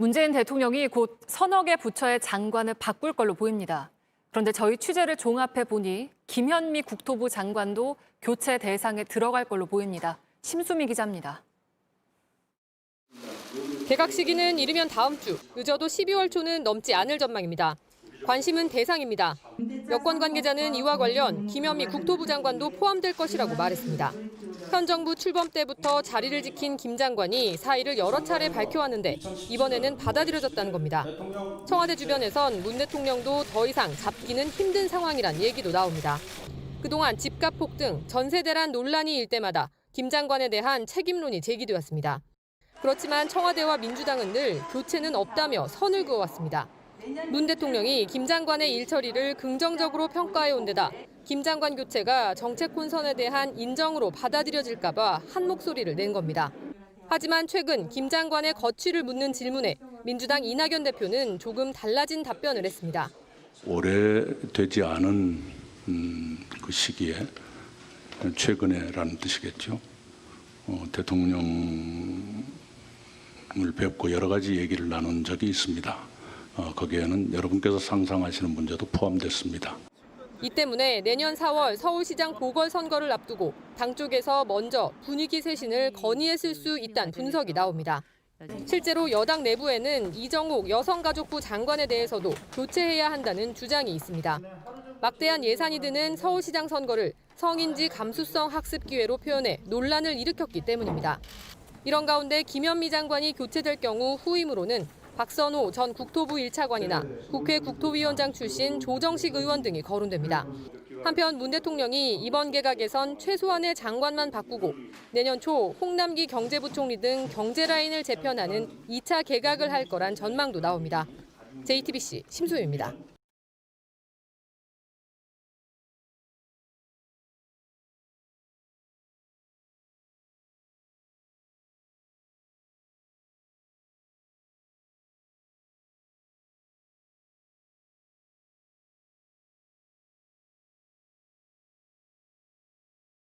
문재인 대통령이 곧 서너 개 부처의 장관을 바꿀 걸로 보입니다. 그런데 저희 취재를 종합해 보니 김현미 국토부 장관도 교체 대상에 들어갈 걸로 보입니다. 심수미 기자입니다. 개각 시기는 이르면 다음 주, 늦어도 12월 초는 넘지 않을 전망입니다. 관심은 대상입니다. 여권 관계자는 이와 관련 김현미 국토부 장관도 포함될 것이라고 말했습니다. 현 정부 출범 때부터 자리를 지킨 김 장관이 사의를 여러 차례 밝혀왔는데 이번에는 받아들여졌다는 겁니다. 청와대 주변에선 문 대통령도 더 이상 잡기는 힘든 상황이란 얘기도 나옵니다. 그동안 집값 폭등, 전세 대란 논란이 일 때마다 김 장관에 대한 책임론이 제기되었습니다. 그렇지만 청와대와 민주당은 늘 교체는 없다며 선을 그어왔습니다. 문 대통령이 김 장관의 일처리를 긍정적으로 평가해온 데다 김 장관 교체가 정책 혼선에 대한 인정으로 받아들여질까 봐 한 목소리를 낸 겁니다. 하지만 최근 김 장관의 거취를 묻는 질문에 민주당 이낙연 대표는 조금 달라진 답변을 했습니다. 오래되지 않은 그 시기에 최근에라는 뜻이겠죠. 대통령을 뵙고 여러 가지 얘기를 나눈 적이 있습니다. 거기에는 여러분께서 상상하시는 문제도 포함됐습니다. 이 때문에 내년 4월 서울시장 보궐선거를 앞두고 당 쪽에서 먼저 분위기 쇄신을 건의했을 수 있다는 분석이 나옵니다. 실제로 여당 내부에는 이정욱 여성가족부 장관에 대해서도 교체해야 한다는 주장이 있습니다. 막대한 예산이 드는 서울시장 선거를 성인지 감수성 학습 기회로 표현해 논란을 일으켰기 때문입니다. 이런 가운데 김현미 장관이 교체될 경우 후임으로는 박선호 전 국토부 1차관이나 국회 국토위원장 출신 조정식 의원 등이 거론됩니다. 한편 문 대통령이 이번 개각에선 최소한의 장관만 바꾸고 내년 초 홍남기 경제부총리 등 경제 라인을 재편하는 2차 개각을 할 거란 전망도 나옵니다. JTBC 심수희입니다.